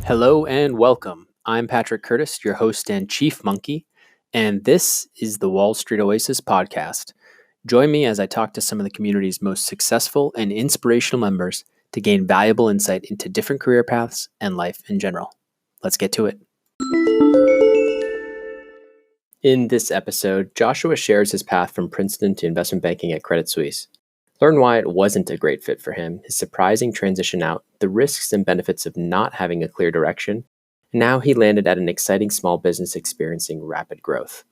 Hello and welcome. I'm Patrick Curtis, your host and chief monkey, and this is the Wall Street Oasis podcast. Join me as I talk to some of the community's most successful and inspirational members to gain valuable insight into different career paths and life in general. Let's get to it. In this episode, Joshua shares his path from Princeton to investment banking at Credit Suisse. Learn why it wasn't a great fit for him, his surprising transition out, the risks and benefits of not having a clear direction, and now he landed at an exciting small business experiencing rapid growth.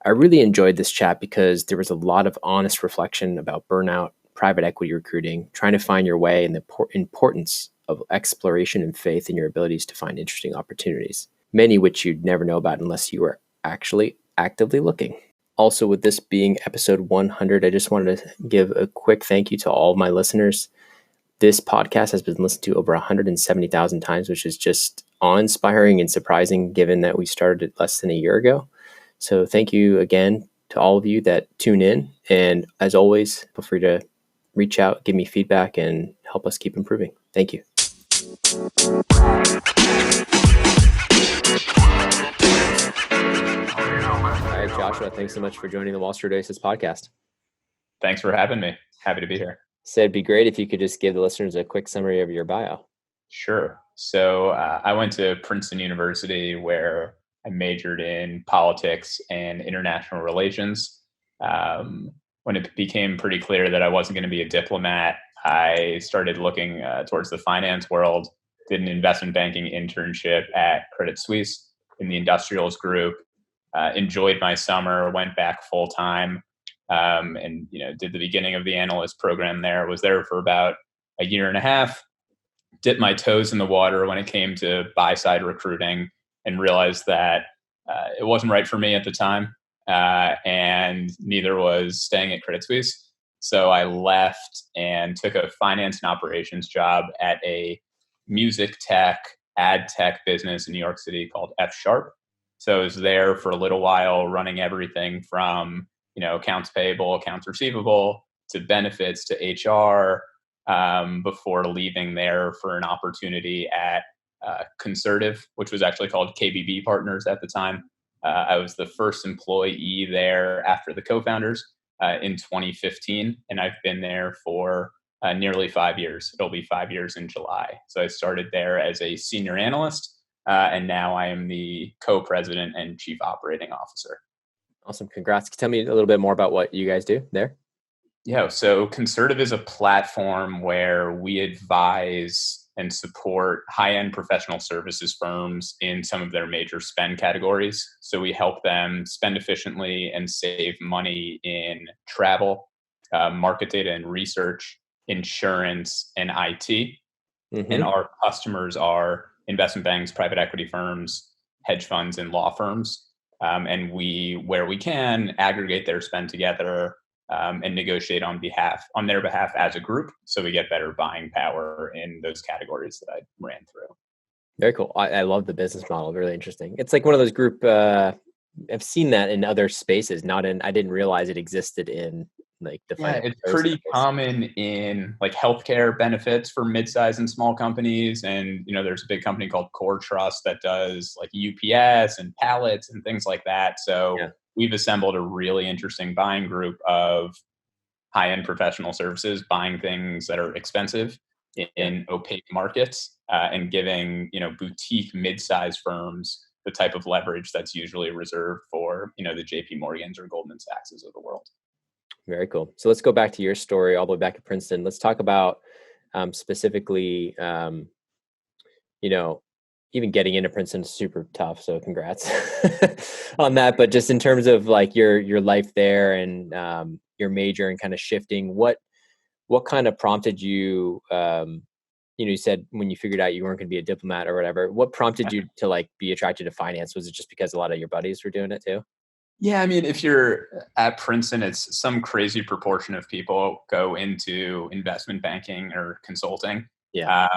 I really enjoyed this chat because there was a lot of honest reflection about burnout, private equity recruiting, trying to find your way, and the importance of exploration and faith in your abilities to find interesting opportunities, many which you'd never know about unless you were actually actively looking. Also, with this being episode 100, I just wanted to give a quick thank you to all my listeners. This podcast has been listened to over 170,000 times, which is just awe-inspiring and surprising given that we started it less than a year ago. So thank you again to all of you that tune in. And as always, feel free to reach out, give me feedback, and help us keep improving. Thank you. All right, Joshua, thanks so much for joining the Wall Street Oasis podcast. Thanks for having me. Happy to be here. So it'd be great if you could just give the listeners a quick summary of your bio. Sure. So I went to Princeton University where I majored in politics and international relations. When it became pretty clear that I wasn't going to be a diplomat, I started looking towards the finance world, did an investment banking internship at Credit Suisse in the industrials group, enjoyed my summer, went back full time, and did the beginning of the analyst program there. Was there for about a year and a half, dipped my toes in the water when it came to buy-side recruiting and realized that it wasn't right for me at the time, and neither was staying at Credit Suisse. So I left and took a finance and operations job at a music tech, ad tech business in New York City called F Sharp. So I was there for a little while running everything from accounts payable, accounts receivable, to benefits, to HR, before leaving there for an opportunity at Conservative, which was actually called KBB Partners at the time. I was the first employee there after the co-founders in 2015, and I've been there for nearly 5 years. It'll be 5 years in July. So I started there as a senior analyst, and now I am the co-president and chief operating officer. Awesome. Congrats. Tell me a little bit more about what you guys do there. Yeah. So Conservative is a platform where we advise and support high-end professional services firms in some of their major spend categories. So we help them spend efficiently and save money in travel, market data and research, insurance, and IT. Mm-hmm. And our customers are investment banks, private equity firms, hedge funds, and law firms. And we, where we can, aggregate their spend together and negotiate on their behalf as a group, so we get better buying power in those categories that I ran through. Very cool. I love the business model. Really interesting. It's like one of those group. I've seen that in other spaces. I didn't realize it existed in like the financial. Yeah, it's pretty common in like healthcare benefits for mid-sized and small companies. And there's a big company called Core Trust that does like UPS and pallets and things like that. So we've assembled a really interesting buying group of high-end professional services, buying things that are expensive in opaque markets, and giving boutique mid-sized firms the type of leverage that's usually reserved for the JP Morgans or Goldman Sachs's of the world. Very cool. So let's go back to your story all the way back at Princeton. Let's talk about specifically, even getting into Princeton is super tough. So congrats on that. But just in terms of like your life there and your major and kind of shifting, what kind of prompted you? You said when you figured out you weren't going to be a diplomat or whatever. What prompted you to like be attracted to finance? Was it just because a lot of your buddies were doing it too? Yeah, I mean, if you're at Princeton, it's some crazy proportion of people go into investment banking or consulting. Yeah.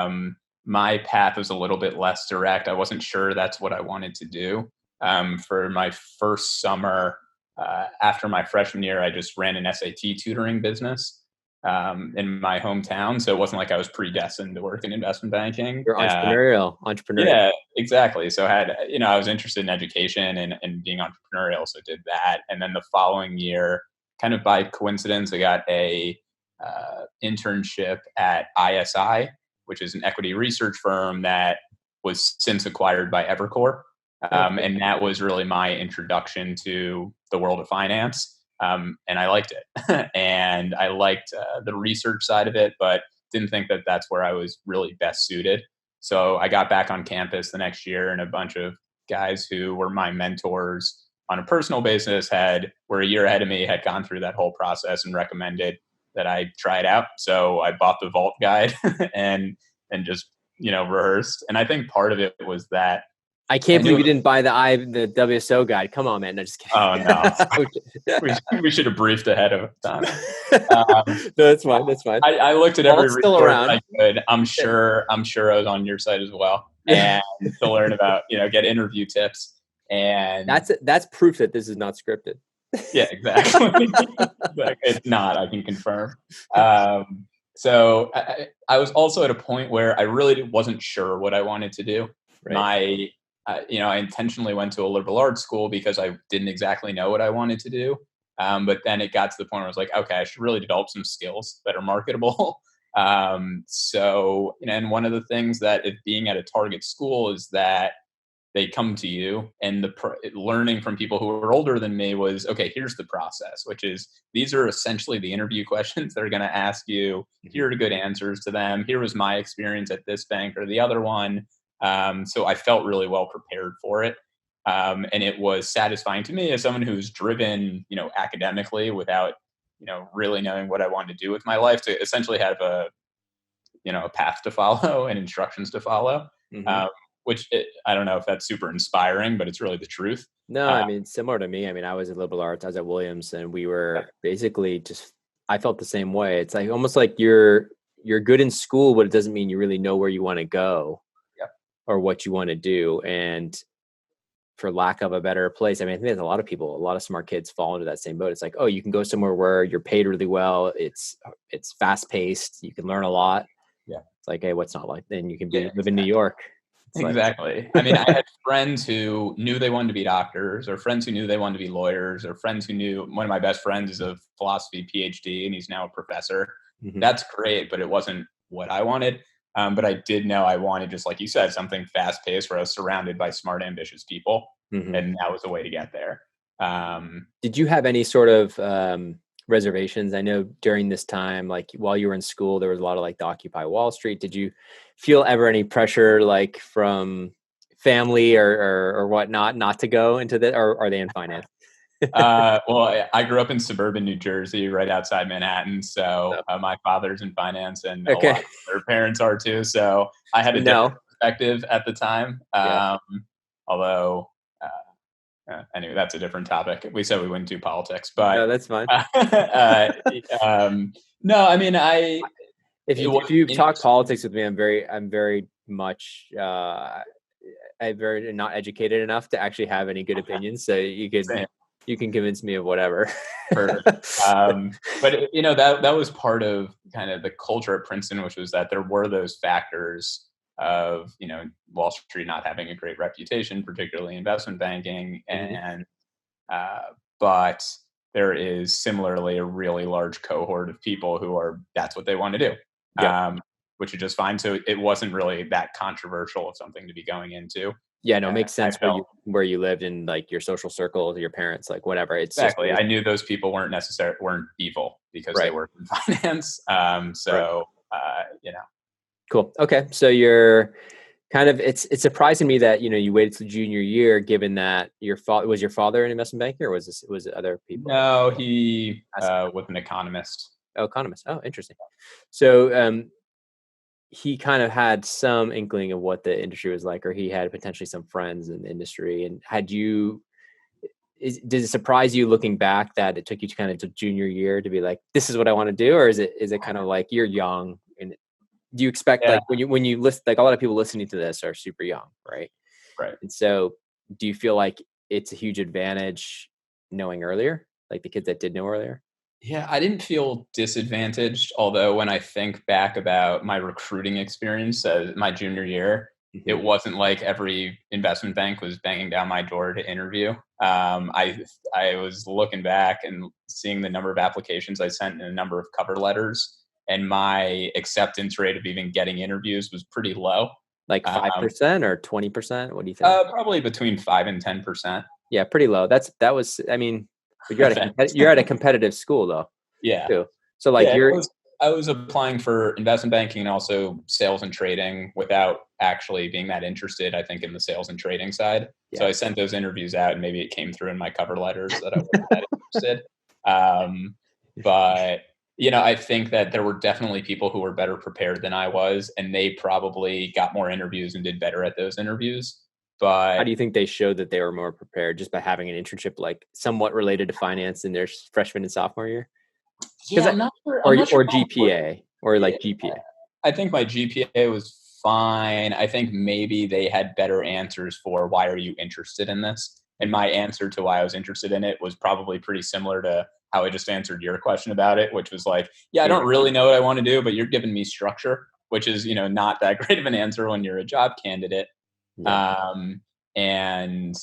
My path was a little bit less direct. I wasn't sure that's what I wanted to do. For my first summer, after my freshman year, I just ran an SAT tutoring business. in my hometown. So it wasn't like I was predestined to work in investment banking. You're entrepreneurial. Yeah, exactly. So I was interested in education and being entrepreneurial. So did that. And then the following year, kind of by coincidence, I got a internship at ISI, which is an equity research firm that was since acquired by Evercore. Oh, cool. And that was really my introduction to the world of finance. And I liked it. And I liked the research side of it, but didn't think that that's where I was really best suited. So I got back on campus the next year, and a bunch of guys who were my mentors on a personal basis were a year ahead of me, had gone through that whole process and recommended that I try it out. So I bought the Vault Guide and just rehearsed. And I think part of it was that I can't believe you didn't buy the WSO guide. Come on, man. No, just kidding. Oh no, we should have briefed ahead of time. No, that's fine. That's fine. I looked at every still resource around. I could. I'm sure I was on your site as well, and to learn about get interview tips. And that's proof that this is not scripted. Yeah, exactly. It's not. I can confirm. So I was also at a point where I really wasn't sure what I wanted to do. Right. I intentionally went to a liberal arts school because I didn't exactly know what I wanted to do. But then it got to the point where I was like, okay, I should really develop some skills that are marketable. And one of the things that being at a target school is that they come to you, and learning from people who are older than me was, okay, here's the process, which is these are essentially the interview questions they're going to ask you. Here are good answers to them. Here was my experience at this bank or the other one. So I felt really well prepared for it. And it was satisfying to me as someone who's driven, academically without, really knowing what I wanted to do with my life, to essentially have a path to follow and instructions to follow. Mm-hmm. I don't know if that's super inspiring, but it's really the truth. No, I mean, similar to me. I mean, I was at liberal arts. I was at Williams, and we were basically I felt the same way. It's like almost like you're good in school, but it doesn't mean you really know where you want to go or what you want to do. And for lack of a better place, I mean, I think there's a lot of smart kids fall into that same boat. It's like, oh, you can go somewhere where you're paid really well. It's fast paced. You can learn a lot. Yeah. It's like, hey, what's not like? Then you can live in New York. Exactly. I mean, I had friends who knew they wanted to be doctors, or friends who knew they wanted to be lawyers, or friends who knew. One of my best friends is a philosophy PhD, and he's now a professor. Mm-hmm. That's great, but it wasn't what I wanted. But I did know I wanted, just like you said, something fast paced where I was surrounded by smart, ambitious people. Mm-hmm. And that was the way to get there. Did you have any sort of reservations? I know during this time, like while you were in school, there was a lot of like the Occupy Wall Street. Did you feel ever any pressure like from family or whatnot not to go into that, or are they in finance? Well, I grew up in suburban New Jersey, right outside Manhattan. So my father's in finance, and a lot of their parents are too. So I had a different perspective at the time. Although, anyway, that's a different topic. We said we wouldn't do politics, but no, that's fine. No, I mean, if you talk politics with me, I'm very much I'm very not educated enough to actually have any good opinions. So you can convince me of whatever. But that was part of kind of the culture at Princeton, which was that there were those factors of Wall Street not having a great reputation, particularly investment banking, and but there is similarly a really large cohort of people who that's what they want to do, which is just fine. So it wasn't really that controversial of something to be going into. Yeah, no, it makes sense where you lived in, like your social circle, your parents, like whatever. It's exactly. I knew those people weren't evil because they worked in finance. Cool. Okay, so you're kind of it's surprising me that you waited till junior year, given that your father an investment banker, or was it other people? No, he was an economist. Oh, economist. Oh, interesting. So he kind of had some inkling of what the industry was like, or he had potentially some friends in the industry. And did it surprise you looking back that it took you to kind of to junior year to be like, this is what I want to do? Or is it kind of like you're young, and do you expect like when you list, like a lot of people listening to this are super young, right? Right. And so do you feel like it's a huge advantage knowing earlier, like the kids that did know earlier? Yeah, I didn't feel disadvantaged, although when I think back about my recruiting experience my junior year, it Hmm. wasn't like every investment bank was banging down my door to interview. I was looking back and seeing the number of applications I sent and the number of cover letters, and my acceptance rate of even getting interviews was pretty low. Like Um, 5% or 20%? What do you think? Probably between 5 and 10%. Yeah, pretty low. That was, I mean, but Thanks. you're at a competitive school though, Yeah. too. So like Yeah, you're I was applying for investment banking and also sales and trading without actually being that interested, I think, in the sales and trading side. So yeah. I sent those interviews out, and maybe it came through in my cover letters that I wasn't that interested. Um, but I think that there were definitely people who were better prepared than I was, and they probably got more interviews and did better at those interviews. How But do you think they showed that they were more prepared just by having an internship like somewhat related to finance in their freshman and sophomore year? Because yeah, I'm not sure. I'm or not sure or how important. GPA or Yeah, like GPA. I think my GPA was fine. I think maybe they had better answers for why are you interested in this? And Mhm. my answer to why I was interested in it was probably pretty similar to how I just answered your question about it, which was like, yeah, I Yeah, don't really know what I want to do, but you're giving me structure, which is, not that great of an answer when you're a job candidate. yeah. Um, and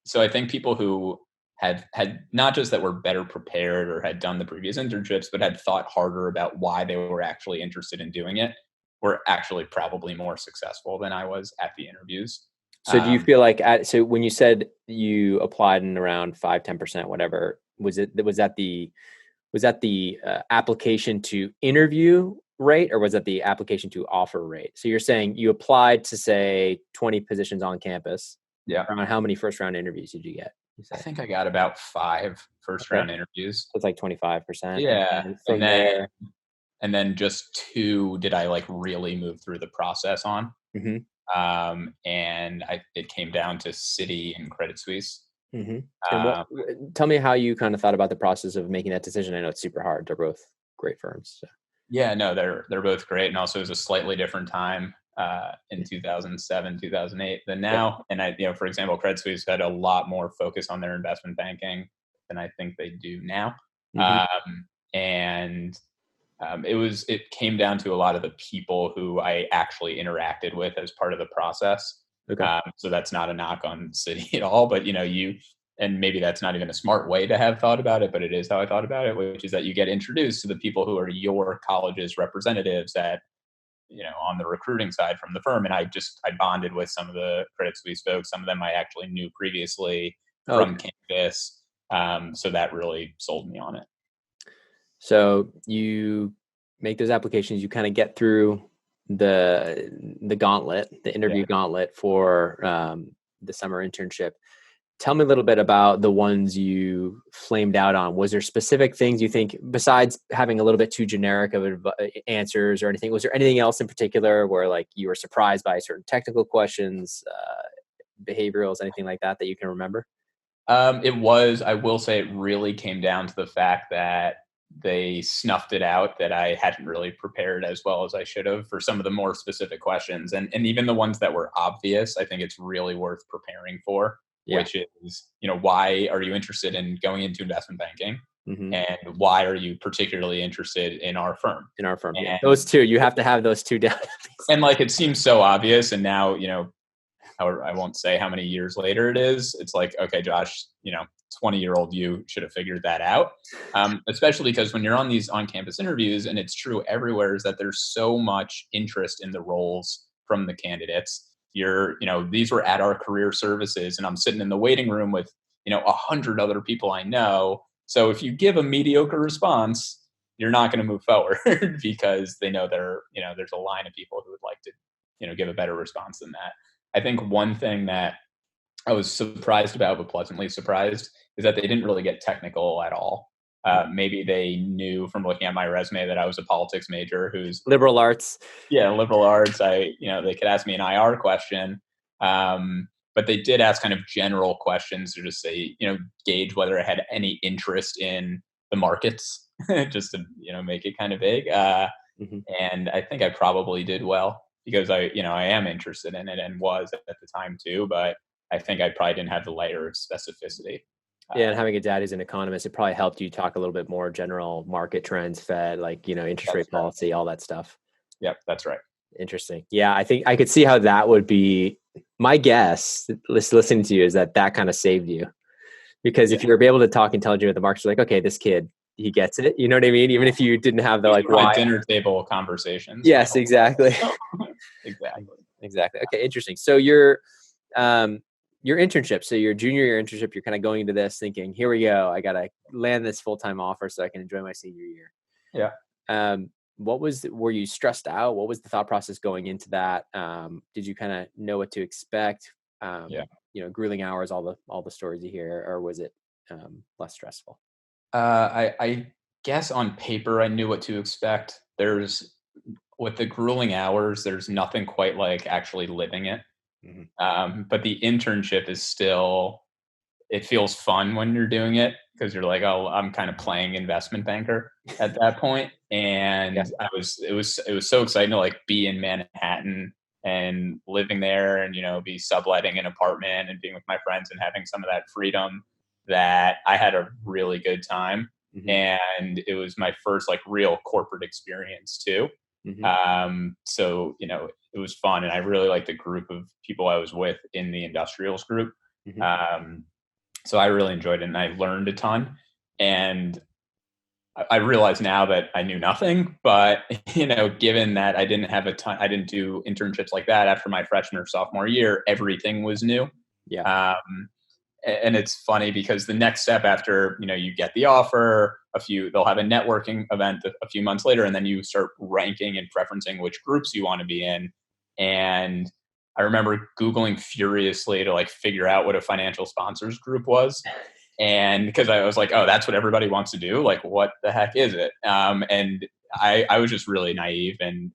so I think people who had not just that were better prepared or had done the previous internships, but had thought harder about why they were actually interested in doing it, were actually probably more successful than I was at the interviews. So do you Um, feel like so when you said you applied in around 5-10%, whatever, was that the application to interview rate, or was that the application to offer rate? So you're saying you applied to say 20 positions on campus. yeah, Around how many first round interviews did you get? You I say think I got about five first okay, round interviews. so it's like 25%, and Yeah, then and from then there. just two did I like really move through the process on. Hmm. And it came down to Citi and Credit Suisse. Hmm. And Um, tell me how you kind of thought about the process of making that decision. I know it's super hard. They're both great firms. So. Yeah, no, they're both great, and also it was a slightly different time in Yeah. 2007, 2008 than Yep. now. And for example, Credit Suisse had a lot more focus on their investment banking than I think they do now. Hmm. And it came down to a lot of the people who I actually interacted with as part of the process. Okay. So that's not a knock on City at all, but and maybe that's not even a smart way to have thought about it, but it is how I thought about it, which is that you get introduced to the people who are your college's representatives on the recruiting side from the firm. And I bonded with some of the Credit Suisse folks. Some of them I actually knew previously Oh, from okay. campus. So that really sold me on it. So you make those applications. You kind of get through the gauntlet, the Yeah. interview gauntlet for the summer internship. Tell me a little bit about the ones you flamed out on. Was there specific things you think, besides having a little bit too generic of answers or anything? Was there anything else in particular where like you were surprised by certain technical questions, behaviorals, anything like that you can remember? I will say it really came down to the fact that they snuffed it out that I hadn't really prepared as well as I should have for some of the more specific questions. And even the ones that were obvious, I think it's really worth preparing for, Yeah. which is, why are you interested in going into investment banking? Hmm. And why are you particularly interested in our firm? In our firm, yeah. And Those two, you have to have those two down. like it seems so obvious, and now, however, I won't say how many years later it is. It's like, okay, Josh, 20-year-old you should have figured that out. Especially because when you're on these on-campus interviews, and it's true everywhere, is that there's so much interest in the roles from the candidates. These were at our career services, and I'm sitting in the waiting room with 100 other people I know. So if you give a mediocre response, you're not going to move forward because they know there's a line of people who would like to give a better response than that. I think one thing that I was surprised about, but pleasantly surprised, is that they didn't really get technical at all. Maybe they knew from looking at my resume that I was a politics major who's, Liberal arts. yeah, liberal arts. They could ask me an IR question, but they did ask kind of general questions to just say, gauge whether I had any interest in the markets, just to make it kind of vague. Hmm. And I think I probably did well because I am interested in it and was at the time too, but I think I probably didn't have the layer of specificity. Yeah, and having a dad who's an economist, it probably helped you talk a little bit more general market trends, Fed, like, interest That's rate right. policy, all that stuff. Yep, that's right. Interesting. Yeah, I think I could see how that would be. My guess, listening to you, is that kind of saved you, because if Yeah. you were able to talk intelligently with the markets, like, okay, this kid, he gets it. You know what I mean? Even if you didn't have the These like are my why. dinner table conversations, my Yes, whole exactly. life. So, exactly. Exactly. Okay, interesting. So um your internship, so your junior year internship, you're kind of going into this thinking, here we go, I gotta land this full-time offer so I can enjoy my senior year. Yeah. Were you stressed out? What was the thought process going into that? Did you kind of know what to expect? Yeah. Grueling hours, all the stories you hear, or was it less stressful? I guess on paper I knew what to expect. There's with the grueling hours, there's nothing quite like actually living it. Hmm. But the internship is still, it feels fun when you're doing it because you're like, oh, I'm kind of playing investment banker at that point. Yeah. And it was so exciting to like be in Manhattan and living there and, be subletting an apartment and being with my friends and having some of that freedom, that I had a really good time. Hmm. And it was my first like real corporate experience too. Hmm. So, it was fun. And I really liked the group of people I was with in the industrials group. Hmm. Um, so I really enjoyed it and I learned a ton. And I realize now that I knew nothing, but given that I didn't have a ton, I didn't do internships like that after my freshman or sophomore year, everything was new. Yeah. Um, and it's funny because the next step after, you get the offer, they'll have a networking event a few months later, and then you start ranking and preferencing which groups you want to be in. And I remember Googling furiously to like figure out what a financial sponsors group was. And because I was like, oh, that's what everybody wants to do. Like, what the heck is it? And I was just really naive and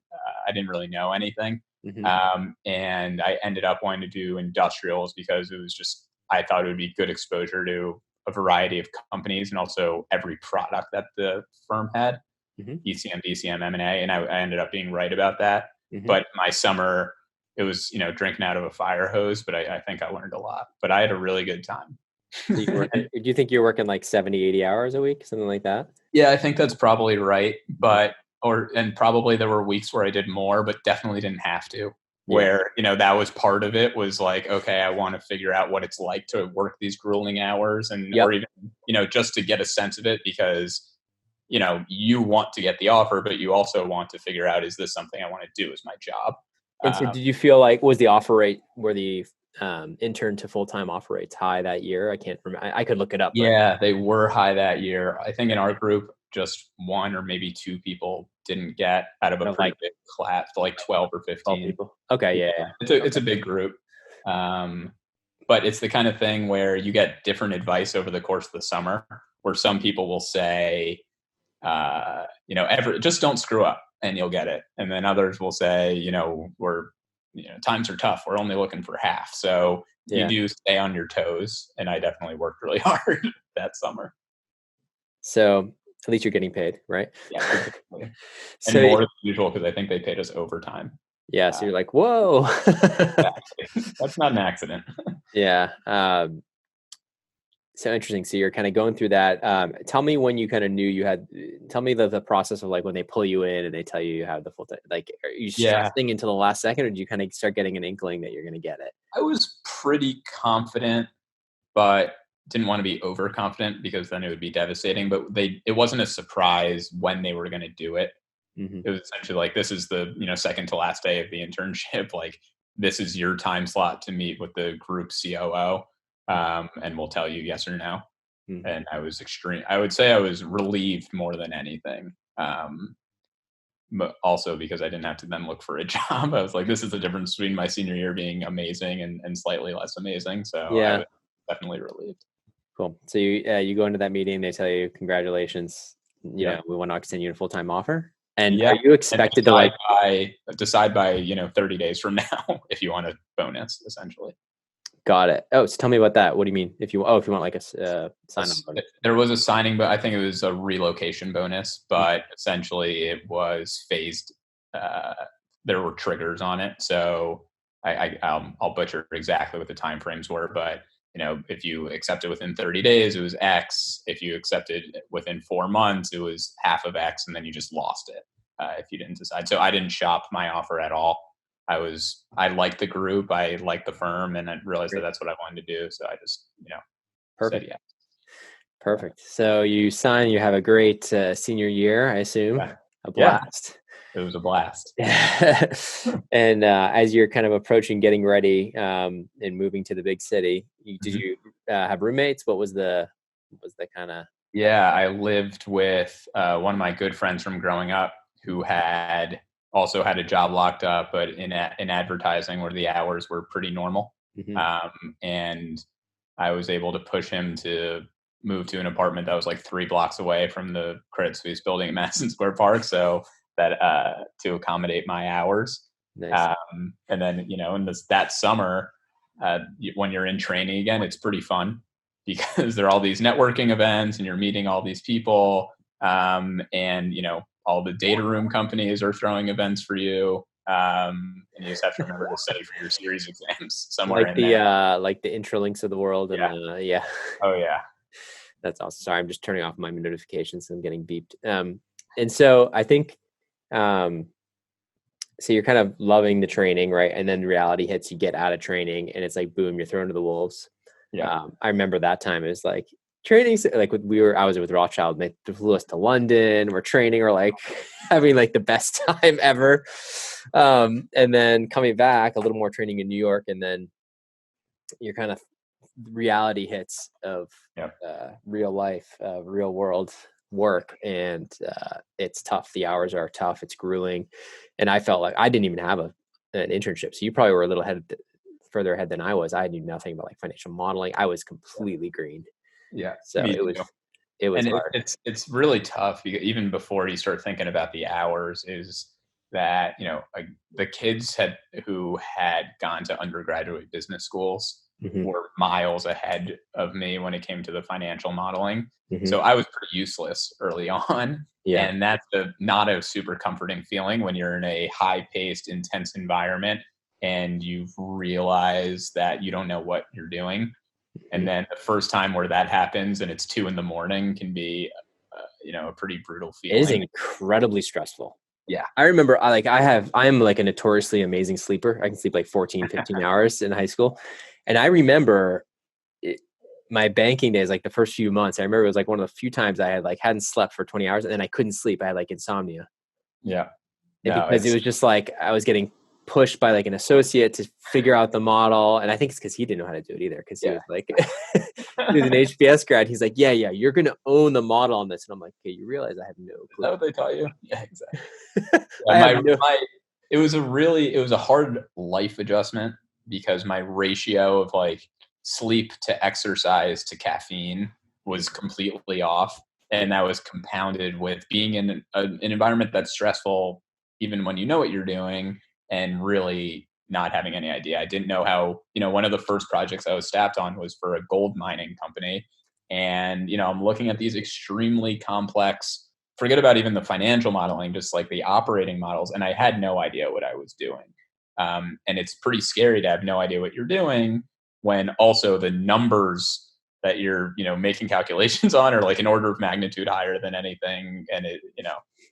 I didn't really know anything. Hmm. And I ended up wanting to do industrials because it was just, I thought it would be good exposure to a variety of companies and also every product that the firm had, Hmm. ECM, DCM, M&A. And I ended up being right about that. Hmm. But my summer, it was, drinking out of a fire hose, but I think I learned a lot. But I had a really good time. So do you think you're working like 70, 80 hours a week, something like that? Yeah, I think that's probably right. And probably there were weeks where I did more, but definitely didn't have to. Yeah. Where, that was part of it was like, okay, I want to figure out what it's like to work these grueling hours or Yep. even, just to get a sense of it because, you want to get the offer, but you also want to figure out, is this something I want to do as my job? And so Um, did you feel like, was the offer rate, were the intern to full-time offer rates high that year? I can't remember. I could look it up, but Yeah, they were high that year. I think in our group, just one or maybe two people didn't get out of a of pretty like big class, like 12 or 12 15. people. Okay. Yeah, Yeah. Yeah. it's Okay. a big group. Um, but it's the kind of thing where you get different advice over the course of the summer, where some people will say, just don't screw up and you'll get it. And then others will say, times are tough. We're only looking for half. So you Yeah. do stay on your toes. And I definitely worked really hard that summer. So at least you're getting paid, right? Yeah, exactly. And So more than usual because I think they paid us overtime. yeah, so Uh, you're like, whoa. exactly. That's not an accident. Yeah. So interesting. So you're kind of going through that. Tell me when you kind of knew you had. Tell me the process of like when they pull you in and they tell you have the full time. Like, are you Yeah, stressing until the last second, or do you kind of start getting an inkling that you're going to get it? I was pretty confident, but didn't want to be overconfident because then it would be devastating. But it wasn't a surprise when they were going to do it. Hmm. It was essentially like, this is the second to last day of the internship. Like, this is your time slot to meet with the group COO, and we'll tell you yes or no. Hmm. And I would say I was relieved more than anything. But also because I didn't have to then look for a job. I was like, this is the difference between my senior year being amazing and slightly less amazing. So I Yeah. was definitely relieved. Cool. So you go into that meeting, they tell you, congratulations, Yep. we want to extend you a full time offer. And Yeah. are you And expected to like? decide by 30 days from now if you want a bonus, essentially. Got it. Oh, so tell me about that. What do you mean? If you want like a sign on bonus? There was a signing, but I think it was a relocation bonus, but essentially it was phased. Uh, there were triggers on it. So I'll butcher exactly what the timeframes were, but if you accepted within 30 days, it was X. If you accepted within 4 months, it was half of X, and then you just lost it if you didn't decide. So I didn't shop my offer at all. I liked the group, I liked the firm, and I realized that that's what I wanted to do. So I just, Perfect. said yeah. Perfect. So you sign, you have a great senior year, I assume. Yeah. A blast. It was a blast. And as you're kind of approaching getting ready and moving to the big city, did you have roommates? What was the kind of? Yeah, I lived with one of my good friends from growing up who had also had a job locked up, but in advertising where the hours were pretty normal. And I was able to push him to move to an apartment that was like 3 blocks away from the Credit Suisse building at Madison Square Park. So that to accommodate my hours. Nice. And then, in that summer, when you're in training again, it's pretty fun because there are all these networking events and you're meeting all these people. And, all the data room companies are throwing events for you. And you just have to remember to study for your series exams somewhere Like in there. like the Intralinks of the world. And Yeah. Oh yeah. That's awesome. Sorry, I'm just turning off my notifications. I'm getting beeped. And so I think, so you're kind of loving the training, right? And then reality hits, you get out of training and it's like, boom, you're thrown to the wolves. Yeah. I remember that time it was like trainings, like I was with Rothschild, they flew us to London, we're training, or like having like the best time ever. And then coming back, a little more training in New York. And then you're kind of reality hits of real life, real world work, and it's tough. The hours are tough. It's grueling, and I felt like I didn't even have an internship. So you probably were a little further ahead than I was. I knew nothing about like financial modeling. I was completely green. Yeah. So it was hard. It's really tough even before you start thinking about the hours. Is that the kids who had gone to undergraduate business schools were miles ahead of me when it came to the financial modeling. So I was pretty useless early on. Yeah. And that's not a super comforting feeling when you're in a high-paced, intense environment and you've realized that you don't know what you're doing. And then the first time where that happens and it's 2 a.m. can be, a pretty brutal feeling. It is incredibly stressful. Yeah. I remember I'm like a notoriously amazing sleeper. I can sleep like 14, 15 hours in high school. And I remember my banking days, like the first few months, I remember it was like one of the few times I hadn't slept for 20 hours and then I couldn't sleep. I had like insomnia. Yeah. Because it was just like, I was getting pushed by like an associate to figure out the model. And I think it's because he didn't know how to do it either. Cause he was like, he was an HBS grad. He's like, yeah, you're going to own the model on this. And I'm like, okay, you realize I have no clue. Is that what they taught you? Yeah, exactly. It was a hard life adjustment because my ratio of like sleep to exercise to caffeine was completely off. And that was compounded with being in an environment that's stressful, even when you know what you're doing, and really not having any idea. I didn't know how, one of the first projects I was staffed on was for a gold mining company. And, I'm looking at these extremely complex, forget about even the financial modeling, just like the operating models. And I had no idea what I was doing. And it's pretty scary to have no idea what you're doing when also the numbers that you're, making calculations on are like an order of magnitude higher than anything. And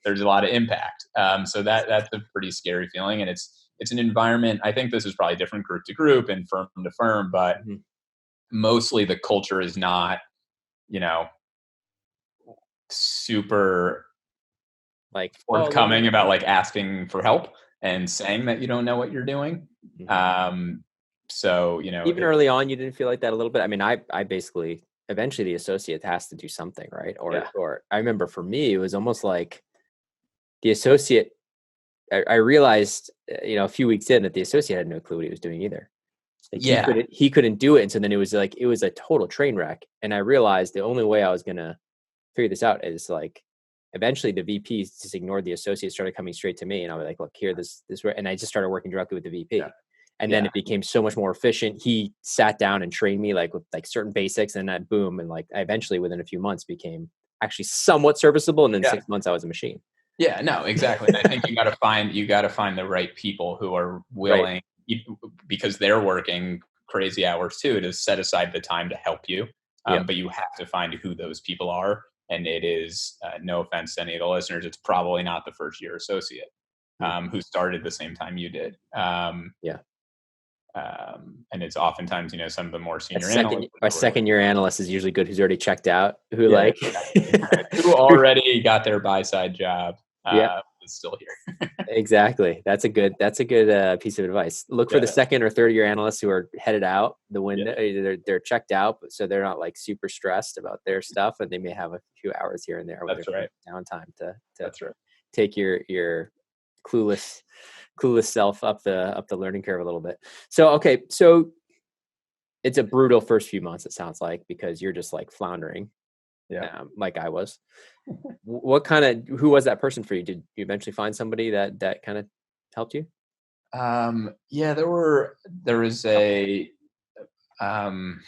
there's a lot of impact. So that's a pretty scary feeling. And it's an environment. I think this is probably different group to group and firm to firm, but mostly the culture is not, super like forthcoming about like asking for help and saying that you don't know what you're doing. So, even early on, you didn't feel like that a little bit. I mean, I basically, eventually the associate has to do something, right? Or I remember for me, it was almost like the associate, I realized, a few weeks in that the associate had no clue what he was doing either. Like he couldn't do it. And so then it was a total train wreck. And I realized the only way I was going to figure this out is like, eventually the VPs just ignored the associates, started coming straight to me. And I was like, look here, this, and I just started working directly with the VP. Yeah. And then it became so much more efficient. He sat down and trained me like with like certain basics, and that boom. And like I eventually within a few months became actually somewhat serviceable. And then 6 months I was a machine. Yeah, no, exactly. And I think you got to find the right people who are willing, because they're working crazy hours too, to set aside the time to help you. Yep. But you have to find who those people are. And it is, no offense to any of the listeners, it's probably not the first year associate who started the same time you did. Yeah. And it's oftentimes, some of the more A senior second analysts. a second year analyst is usually good, who's already checked out, who Yeah, like exactly. Who already got their buy side job, Yeah, is still here. exactly. That's a good piece of advice. Look for the Yeah, second or third year analysts who are headed out the yeah, window. They're checked out, but so they're not like super stressed about their stuff, and they may have a few hours here and there with that's their right. downtime to That's right. take your clueless self up the learning curve a little bit. So okay, so it's a brutal first few months, it sounds like, because you're just like floundering, Yeah. like I was. Who was that person for you? Did you eventually find somebody that kind of helped you? Yeah, there was um,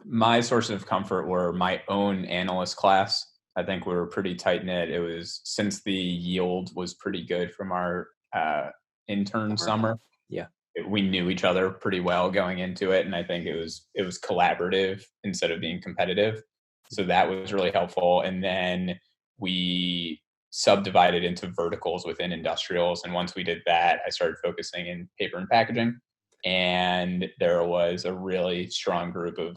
my source of comfort were my own analyst class. I think we were pretty tight knit. It was, since the yield was pretty good from our intern summer. Yeah. We knew each other pretty well going into it, and I think it was collaborative instead of being competitive. So that was really helpful. And then we subdivided into verticals within industrials. And once we did that, I started focusing in paper and packaging. And there was a really strong group of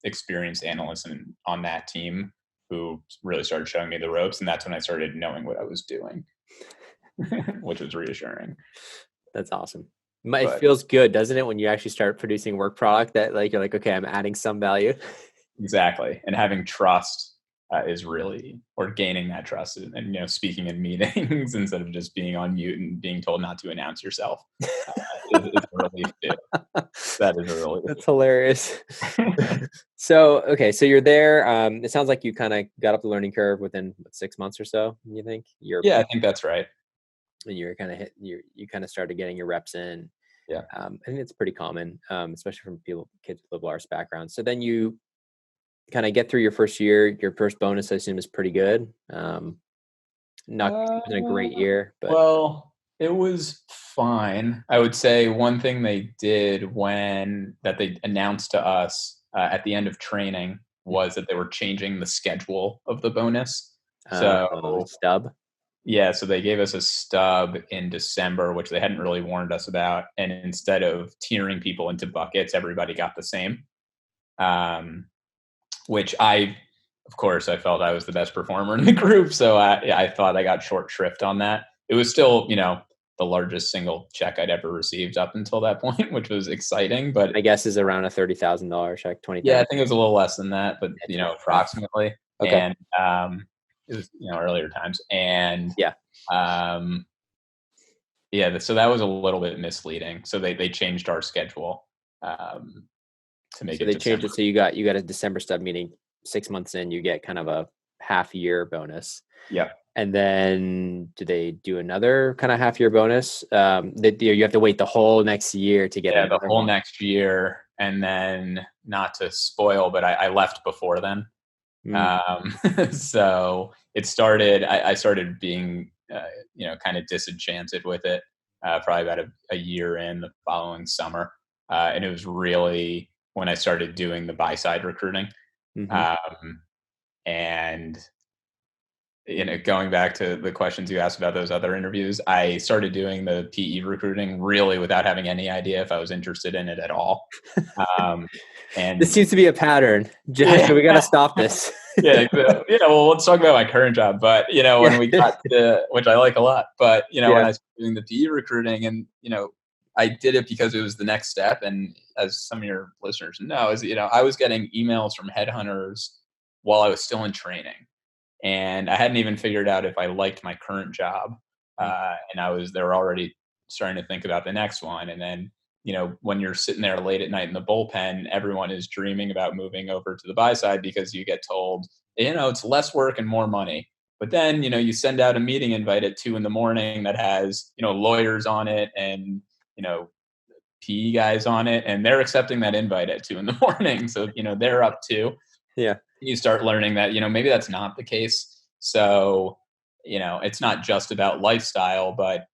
experienced analysts on that team who really started showing me the ropes. And that's when I started knowing what I was doing, which was reassuring. That's awesome. It But feels good, doesn't it, when you actually start producing work product that like you're like, okay, I'm adding some value. exactly. And having trust is really, or gaining that trust, and speaking in meetings instead of just being on mute and being told not to announce yourself, is a relief too. That is a relief. That's hilarious. So okay, so you're there. It sounds like you kind of got up the learning curve within 6 months or so. You think Yeah, I think that's right. you're kind of you kind of started getting your reps in. Yeah. I think it's pretty common, especially from kids with liberal arts backgrounds. So then you kind of get through your first year. Your first bonus, I assume, is pretty good. Not It wasn't a great year, but Well, it was fine. I would say one thing they did that they announced to us at the end of training was that they were changing the schedule of the bonus. So stub. yeah, so they gave us a stub in December, which they hadn't really warned us about. And instead of tiering people into buckets, everybody got the same. Which of course, I felt I was the best performer in the group. So I thought I got short shrift on that. It was still, the largest single check I'd ever received up until that point, which was exciting. But I guess is around a $30,000 check, yeah, I 20,000. think it was a little less than that, but approximately. Okay. And it was earlier times, and Yeah. yeah, so that was a little bit misleading. So they changed our schedule to make So it they changed December. it so you got a December stub, meaning 6 months in you get kind of a half year bonus. Yeah. And then do they do another kind of half year bonus? That you have to wait the whole next year to get Yeah, the another whole one. next year. And then, not to spoil, but I left before then. So it started, I started being, kind of disenchanted with it, probably about a year in, the following summer. And it was really when I started doing the buy side recruiting. Mm-hmm. And going back to the questions you asked about those other interviews, I started doing the PE recruiting really without having any idea if I was interested in it at all. And This seems to be a pattern. Joshua, yeah, we got to stop this. yeah, well, let's talk about my current job. But when Yeah. we got to, which I like a lot, but when Yeah. I started doing the PE recruiting, and I did it because it was the next step. And as some of your listeners know, is I was getting emails from headhunters while I was still in training. And I hadn't even figured out if I liked my current job. And they were already starting to think about the next one. And then, when you're sitting there late at night in the bullpen, everyone is dreaming about moving over to the buy side because you get told, it's less work and more money. But then, you send out a meeting invite at 2 a.m. that has, lawyers on it and, PE guys on it, and they're accepting that invite at 2 a.m. So, they're up too. Yeah. You start learning that, maybe that's not the case. So, it's not just about lifestyle, but,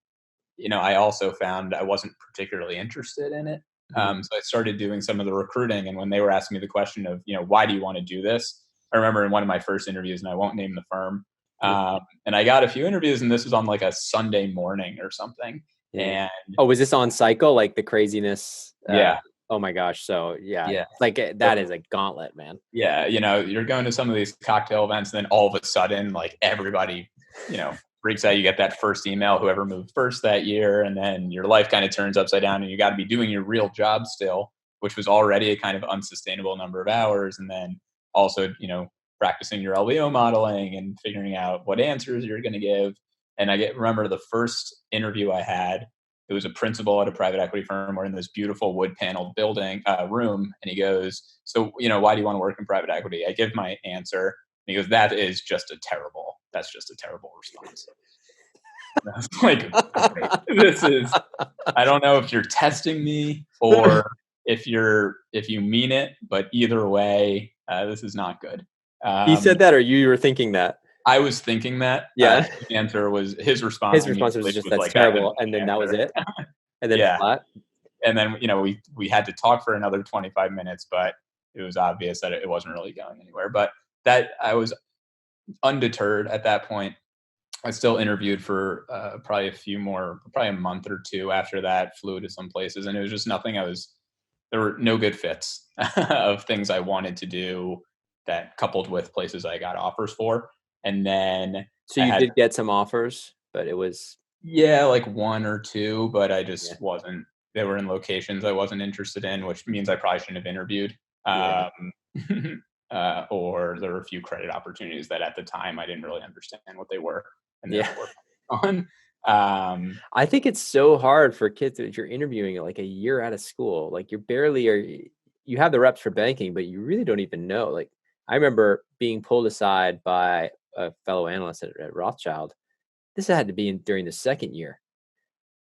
I also found I wasn't particularly interested in it. So I started doing some of the recruiting, and when they were asking me the question of, why do you want to do this? I remember in one of my first interviews, and I won't name the firm, Yeah. and I got a few interviews, and this was on like a Sunday morning or something. Yeah. And Oh, was this on cycle, like the craziness? yeah, Oh my gosh. So yeah, yeah. like that So, is a gauntlet, man. yeah, you're going to some of these cocktail events, and then all of a sudden, like everybody, freaks out. You get that first email, whoever moved first that year, and then your life kind of turns upside down, and you got to be doing your real job still, which was already a kind of unsustainable number of hours, and then also, practicing your LBO modeling and figuring out what answers you're going to give. And remember the first interview I had. It was a principal at a private equity firm. We're in this beautiful wood paneled building room, and he goes, "So, why do you want to work in private equity?" I give my answer, and he goes, That's just a terrible response." And I was like, "Great. I don't know if you're testing me or if you mean it, but either way, this is not good." He said that, or you were thinking that? I was thinking that. Yeah. His response His response was immediately just, was "That's like, "That was terrible," and the then that was answer." it, and then Yeah. flat. And then, we had to talk for another 25 minutes, but it was obvious that it wasn't really going anywhere. But that I was undeterred at that point. I still interviewed for probably probably a month or two after that, flew to some places, and it was just nothing. There were no good fits of things I wanted to do that coupled with places I got offers for. And then So I you had, did get some offers, but it was yeah, like one or two, but I yeah, just wasn't, they were in locations I wasn't interested in, which means I probably shouldn't have interviewed. yeah, Or there were a few credit opportunities that at the time I didn't really understand what they were and yeah. therefore on. I think it's so hard for kids that you're interviewing like a year out of school. Like you're barely, or you have the reps for banking, but you really don't even know. Like I remember being pulled aside by a fellow analyst at Rothschild. This had to be during the second year,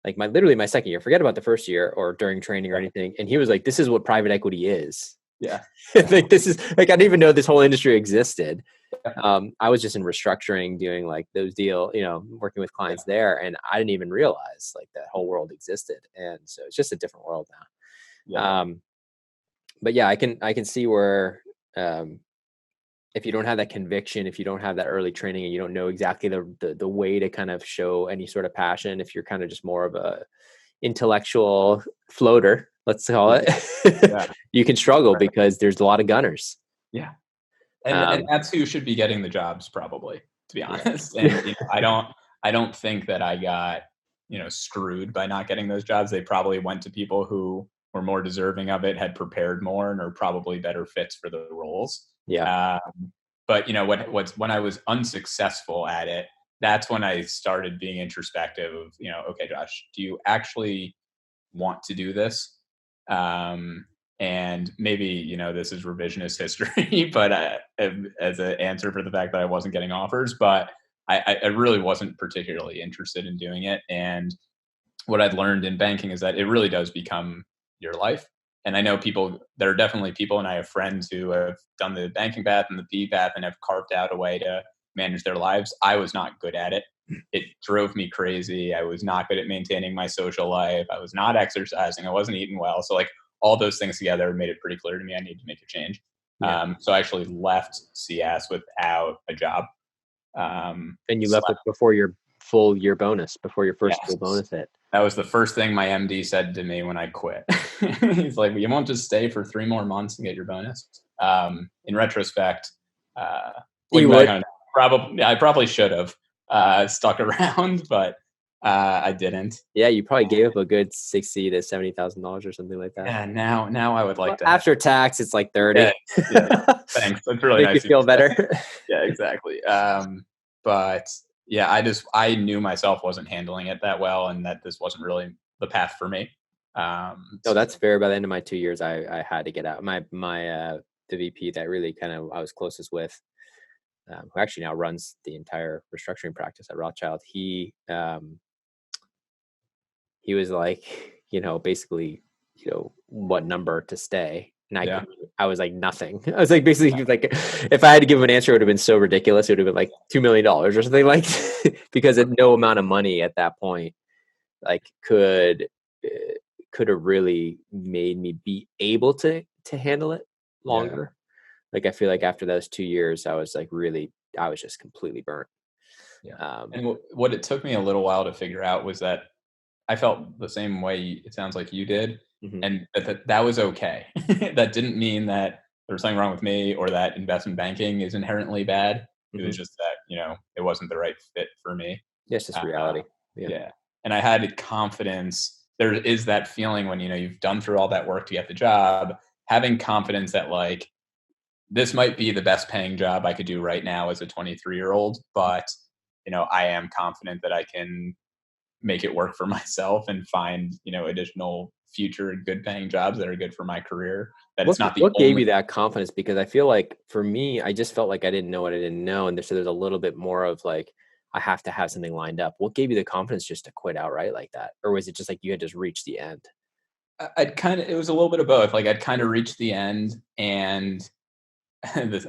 like literally my second year. Forget about the first year or during training or anything. And he was like, "This is what private equity is." Yeah. Like this is like I didn't even know this whole industry existed. Yeah. I was just in restructuring, doing like those working with clients there, and I didn't even realize like that whole world existed. And so it's just a different world Yeah. now. But yeah, I can see where if you don't have that conviction, if you don't have that early training, and you don't know exactly the way to kind of show any sort of passion, if you're kind of just more of a intellectual floater, let's call it, Yeah. you can struggle Right. because there's a lot of gunners. Yeah. And Um, that's who should be getting the jobs probably, to be yeah. honest. And I don't think that I got, screwed by not getting those jobs. They probably went to people who were more deserving of it, had prepared more, and are probably better fits for the roles. Yeah. But when I was unsuccessful at it, that's when I started being introspective of, okay, Josh, do you actually want to do this? And maybe, this is revisionist history, but as an answer for the fact that I wasn't getting offers, but I really wasn't particularly interested in doing it. And what I'd learned in banking is that it really does become your life. And I know there are definitely people, and I have friends who have done the banking path and the P path and have carved out a way to manage their lives. I was not good at it. It drove me crazy. I was not good at maintaining my social life. I was not exercising. I wasn't eating well. So like all those things together made it pretty clear to me I need to make a change. Yeah. So I actually left CS without a job. And you left it before your full year bonus, before your first full bonus hit. That was the first thing my MD said to me when I quit. He's like, well, "You won't just stay for 3 more months and get your bonus." In retrospect, You looking back would? on it, I probably should have stuck around, but I didn't. Yeah, you probably gave up a good $60,000 to $70,000 or something like that. Yeah, now I would like to. After tax, it's like 30. Yeah, thanks. That's really Make nice you of feel to say. better. Yeah, exactly. But yeah, I knew myself wasn't handling it that well, and that this wasn't really the path for me. No, that's fair. By the end of my 2 years, I had to get out. The VP that really kind of I was closest with, who actually now runs the entire restructuring practice at Rothschild. He was like, basically, what number to stay. And Yeah. I was like, nothing. I was like, basically, like, if I had to give him an answer, it would have been so ridiculous. It would have been like $2 million or something like, because no amount of money at that point, like, could could have really made me be able to handle it Yeah. longer. Like, I feel like after those 2 years, I was just completely burnt. Yeah. Um, And what it took me a little while to figure out was that I felt the same way it sounds like you did, mhm, and that was okay. That didn't mean that there was something wrong with me or that investment banking is inherently bad. It mhm. was just that, it wasn't the right fit for me. Yeah, it's just Uh, reality. Yeah. yeah. And I had confidence. There is that feeling when, you've done through all that work to get the job, having confidence that like this might be the best paying job I could do right now as a 23-year-old, but I am confident that I can make it work for myself and find, additional future good paying jobs that are good for my career. That it's not the What gave only. you that confidence? Because I feel like for me, I just felt like I didn't know what I didn't know, and there's a little bit more of like I have to have something lined up. What gave you the confidence just to quit outright like that, or was it just like you had just reached the end? I'd kind of, it was a little bit of both. Like I'd kind of reached the end, and this,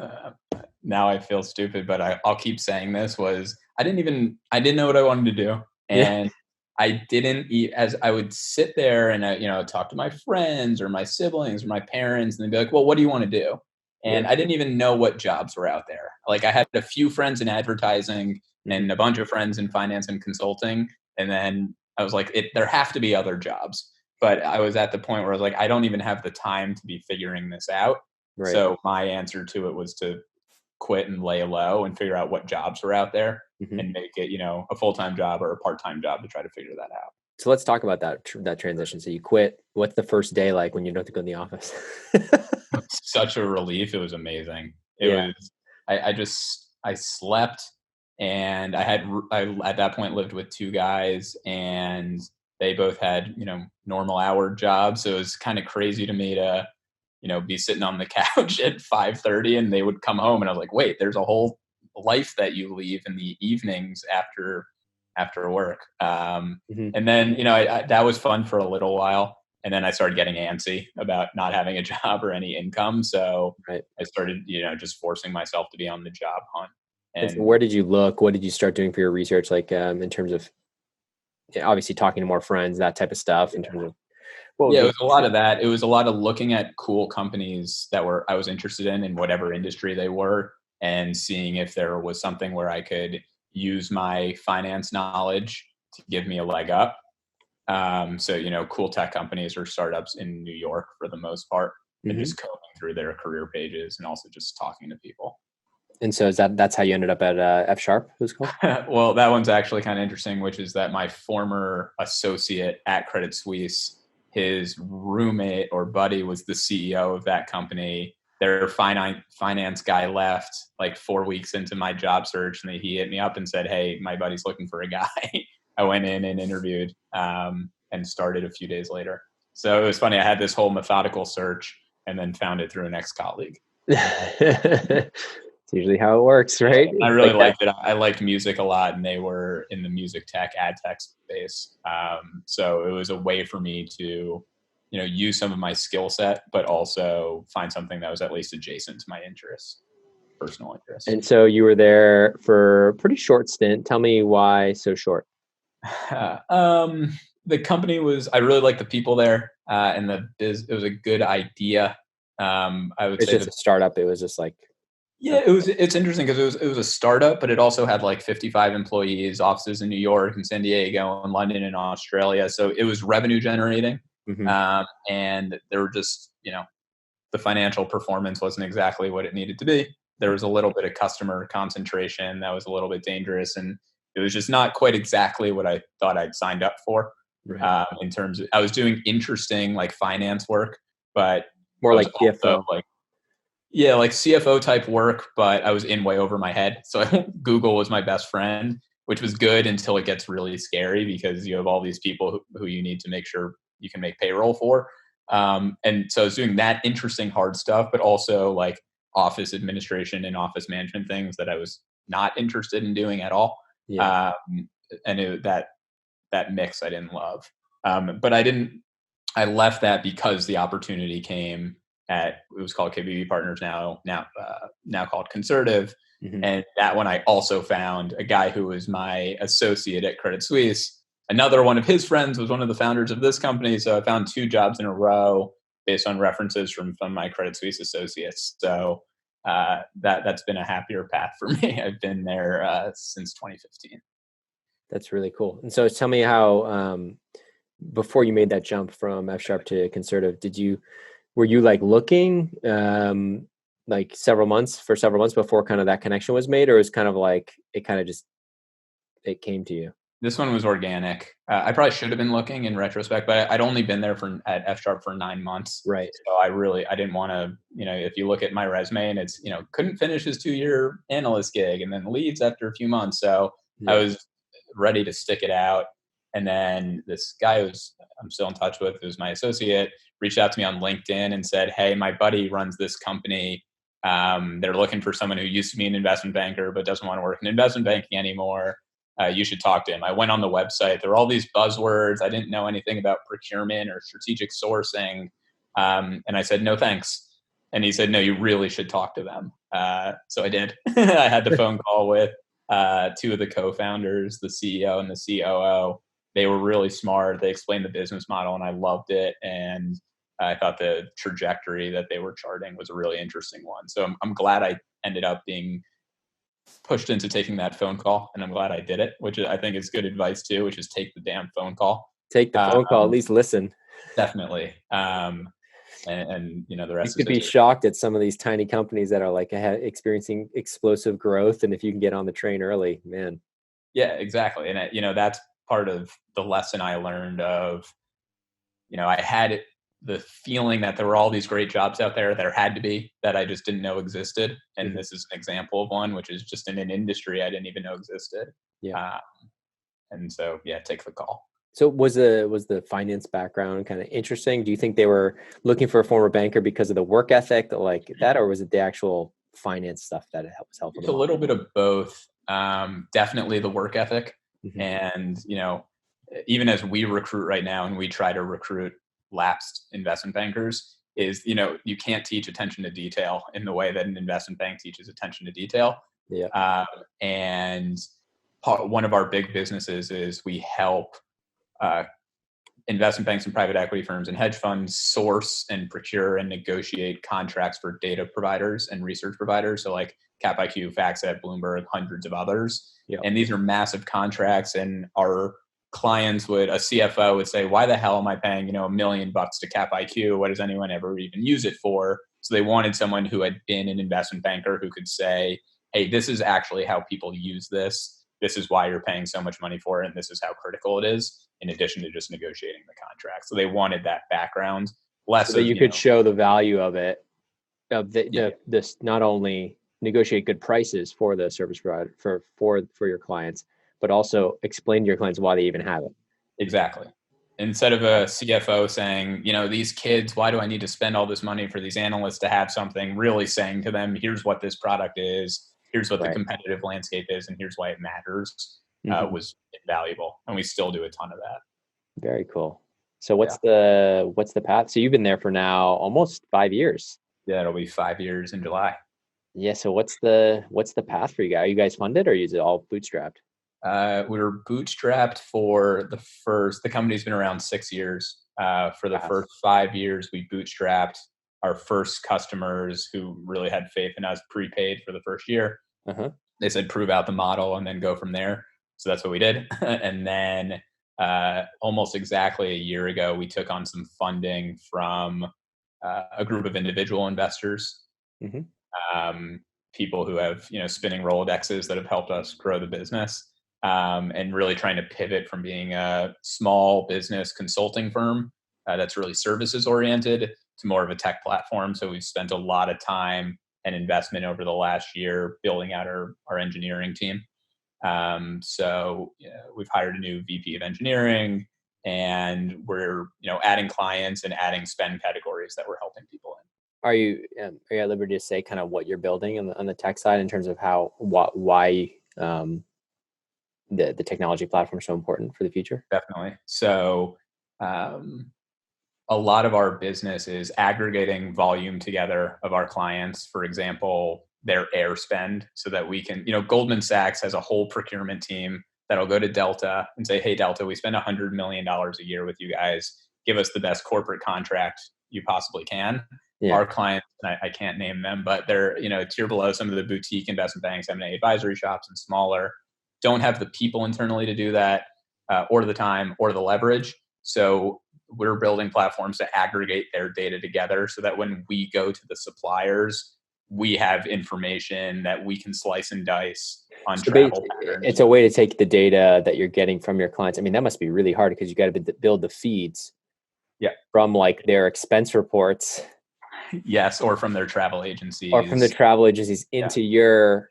now I feel stupid, but I'll keep saying this was I didn't know what I wanted to do, Yeah, and I didn't as I would sit there and talk to my friends or my siblings or my parents, and they'd be like, "Well, what do you want to do?" yeah, And I didn't even know what jobs were out there. Like I had a few friends in advertising mhm, and a bunch of friends in finance and consulting, and then I was like, there have to be other jobs. But I was at the point where I was like, I don't even have the time to be figuring this out. right, So my answer to it was to quit and lay low and figure out what jobs were out there mhm. and make it, a full-time job or a part-time job to try to figure that out. So let's talk about that transition. So you quit. What's the first day like when you don't have to go in the office? Such a relief. It was amazing. It Yeah, was, I slept, and I at that point lived with two guys, and they both had, normal hour jobs. So it was kind of crazy to me to, be sitting on the couch at 5:30, and they would come home, and I was like, wait, there's a whole life that you leave in the evenings after work. mhm, And then, that was fun for a little while. And then I started getting antsy about not having a job or any income. So right. I started, just forcing myself to be on the job hunt. And so And where did you look? What did you start doing for your research? Like, in terms of, yeah, obviously talking to more friends, that type of stuff. In terms of what would yeah, it be was a lot of that. It was a lot of looking at cool companies that I was interested in whatever industry they were, and seeing if there was something where I could use my finance knowledge to give me a leg up. So, cool tech companies or startups in New York for the most part, and mhm. just combing through their career pages and also just talking to people. And so that's how you ended up at F Sharp, it was called? Well, that one's actually kind of interesting, which is that my former associate at Credit Suisse, his roommate or buddy was the CEO of that company. Their finance guy left like 4 weeks into my job search, and he hit me up and said, "Hey, my buddy's looking for a guy." I went in and interviewed, and started a few days later. So it was funny. I had this whole methodical search and then found it through an ex-colleague. It's usually how it works, Yeah, right? I It's really like that. liked it. I liked music a lot, and they were in the music tech, ad tech space. So it was a way for me to, use some of my skill set, but also find something that was at least adjacent to my interests, personal interests. And so you were there for a pretty short stint. Tell me why so short? The company was, I really liked the people there, and it was a good idea. I would It's say just that. a startup. It was just like, Yeah, it's interesting because it was a startup, but it also had like 55 employees, offices in New York and San Diego and London and Australia. So it was revenue generating. mhm, And there were just, the financial performance wasn't exactly what it needed to be. There was a little bit of customer concentration that was a little bit dangerous, and it was just not quite exactly what I thought I'd signed up for. right. In terms of, I was doing interesting like finance work, but More I was like also CFO. like, yeah, like CFO type work, but I was in way over my head. So Google was my best friend, which was good until it gets really scary because you have all these people who you need to make sure you can make payroll for. And so I was doing that interesting hard stuff, but also like office administration and office management things that I was not interested in doing at all. Yeah. Um, and that mix I didn't love. But I left that because the opportunity came it was called KBB Partners now called Conservative. Mhm. And that one I also found a guy who was my associate at Credit Suisse. another one of his friends was one of the founders of this company. So I found 2 jobs in a row based on references from my Credit Suisse associates. So that's been a happier path for me. I've been there since 2015. That's really cool. And so tell me how, before you made that jump from F sharp to conservative, were you like looking, like several months before kind of that connection was made, or was kind of like, it kind of just, it came to you? This one was organic. I probably should have been looking in retrospect, but I'd only been there at F Sharp for 9 months. Right. So I didn't want to, if you look at my resume and it's, couldn't finish his 2-year analyst gig and then leaves after a few months. So I Yeah. was ready to stick it out. And then this guy I'm still in touch with, who's my associate, reached out to me on LinkedIn and said, "Hey, my buddy runs this company. They're looking for someone who used to be an investment banker, but doesn't want to work in investment banking anymore. You should talk to him." I went on the website. There were all these buzzwords. I didn't know anything about procurement or strategic sourcing. And I said, "No, thanks." And he said, "No, you really should talk to them." So I did. I had the phone call with 2 of the co-founders, the CEO and the COO. They were really smart. They explained the business model and I loved it. And I thought the trajectory that they were charting was a really interesting one. So I'm glad I ended up being pushed into taking that phone call, and I'm glad I did it, which I think is good advice too, which is take the damn phone call. Take the phone call, at least listen. Definitely. And the You rest is could be history. shocked at some of these tiny companies that are like experiencing explosive growth. And if you can get on the train early, man. Yeah, exactly. And that's part of the lesson I learned of, I had the feeling that there were all these great jobs out there. There had to be, that I just didn't know existed. And this is an example of one, which is just in an industry I didn't even know existed. Yeah. And so, yeah, take the call. So was the finance background kind of interesting? Do you think they were looking for a former banker because of the work ethic like that, or was it the actual finance stuff that was helpful It's to a them? little bit of both. Definitely the work ethic. Mm-hmm. And, even as we recruit right now and we try to recruit lapsed investment bankers, is, you can't teach attention to detail in the way that an investment bank teaches attention to detail. Yeah. And one of our big businesses is we help investment banks and private equity firms and hedge funds source and procure and negotiate contracts for data providers and research providers. So like CapIQ, FactSet, Bloomberg, hundreds of others. Yeah. And these are massive contracts. And our clients a CFO would say, "Why the hell am I paying, $1 million to CapIQ? What does anyone ever even use it for?" So they wanted someone who had been an investment banker who could say, "Hey, this is actually how people use this. This is why you're paying so much money for it. And this is how critical it is," in addition to just negotiating the contract. So they wanted that background, less so that of, you could show the value of it, of this, not only negotiate good prices for the service provider for your clients, but also explain to your clients why they even have it. Exactly. Instead of a CFO saying, "These kids, why do I need to spend all this money for these analysts to have something," really saying to them, "Here's what this product is, here's what the competitive landscape is, and here's why it matters," was invaluable. And we still do a ton of that. Very cool. So what's the path? So you've been there for now almost 5 years. Yeah, it'll be 5 years in July. Yeah. So what's the path for you guys? Are you guys funded, or is it all bootstrapped? We were bootstrapped for the company's been around 6 years. For the first 5 years, we bootstrapped. Our first customers who really had faith in us prepaid for the first year. They said, "Prove out the model and then go from there." So that's what we did. And then almost exactly a year ago, we took on some funding from a group of individual investors, people who have, spinning Rolodexes that have helped us grow the business. And really trying to pivot from being a small business consulting firm that's really services oriented to more of a tech platform. So we've spent a lot of time and investment over the last year building out our engineering team. So we've hired a new VP of engineering, and we're adding clients and adding spend categories that we're helping people in. Are you at liberty to say kind of what you're building on the tech side in terms of why the technology platform is so important for the future? Definitely. So a lot of our business is aggregating volume together of our clients. For example, their air spend, so that we can, Goldman Sachs has a whole procurement team that'll go to Delta and say, hey, Delta, we spend $100 million a year with you guys. Give us the best corporate contract you possibly can. Yeah. Our clients, and I can't name them, but they're, tier below some of the boutique investment banks, M&A advisory shops and smaller, don't have the people internally to do that, or the time or the leverage. So we're building platforms to aggregate their data together so that when we go to the suppliers, we have information that we can slice and dice on travel patterns. It's a way to take the data that you're getting from your clients. I mean, that must be really hard because you got to build the feeds from like their expense reports. Yes, or from their travel agencies. Or from the travel agencies into your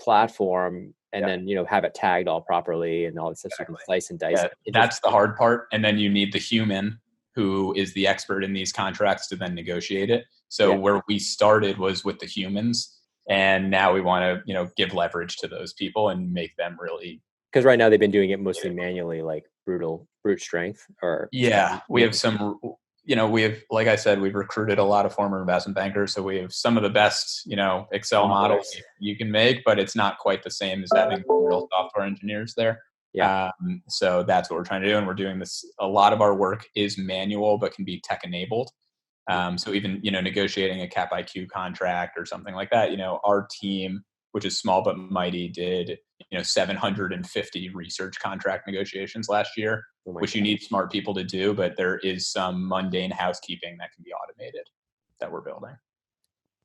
platform, and then have it tagged all properly and all that stuff. So you can slice and dice. Yeah, that's the hard part. And then you need the human who is the expert in these contracts to then negotiate it. So where we started was with the humans, and now we want to give leverage to those people and make them really. Because right now they've been doing it mostly manually, like brute strength. We have some. We have, like I said, we've recruited a lot of former investment bankers. So we have some of the best, Excel models you can make, but it's not quite the same as having real software engineers there. Yeah. So that's what we're trying to do. And we're doing this. A lot of our work is manual, but can be tech enabled. So even, negotiating a Cap IQ contract or something like that, our team, which is small but mighty, did 750 research contract negotiations last year, which you need smart people to do, but there is some mundane housekeeping that can be automated that we're building.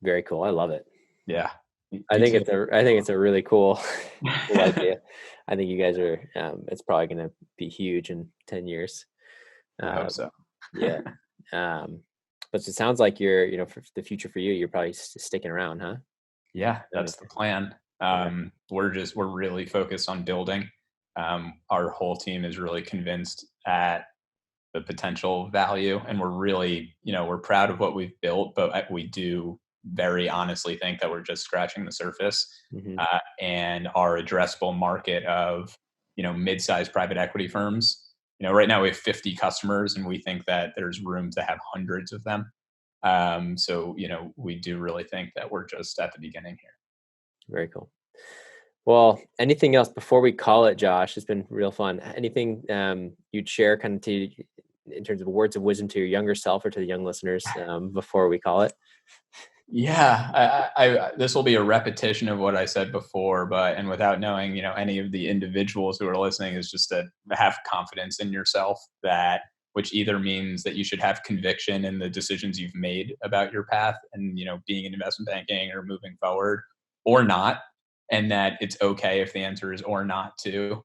Very cool. I love it. Yeah. I think it's a really cool idea. I think you guys are, it's probably going to be huge in 10 years. I hope so. Yeah. But it sounds like you're, for the future for you, you're probably sticking around, huh? Yeah, that's the plan. We're really focused on building. Our whole team is really convinced at the potential value, and we're really, we're proud of what we've built, but we do very honestly think that we're just scratching the surface. And our addressable market of, mid-sized private equity firms, right now we have 50 customers, and we think that there's room to have hundreds of them. So, we do really think that we're just at the beginning here. Very cool. Well, anything else before we call it, Josh? It's been real fun. Anything you'd share kind of in terms of words of wisdom to your younger self or to the young listeners before we call it? Yeah, I this will be a repetition of what I said before, and without knowing, any of the individuals who are listening, is just to have confidence in yourself, which either means that you should have conviction in the decisions you've made about your path and, being in investment banking or moving forward, or not. And that it's okay if the answer is or not too,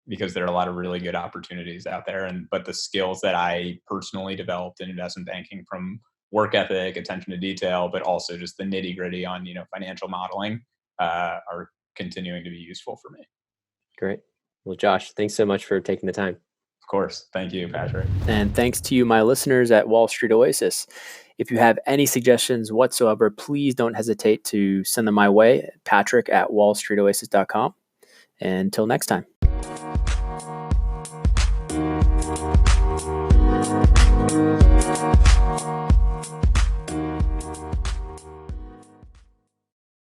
because there are a lot of really good opportunities out there. But the skills that I personally developed in investment banking, from work ethic, attention to detail, but also just the nitty gritty on, financial modeling, are continuing to be useful for me. Great. Well, Josh, thanks so much for taking the time. Of course. Thank you, Patrick. And thanks to you, my listeners at Wall Street Oasis. If you have any suggestions whatsoever, please don't hesitate to send them my way, Patrick@wallstreetoasis.com. Until next time.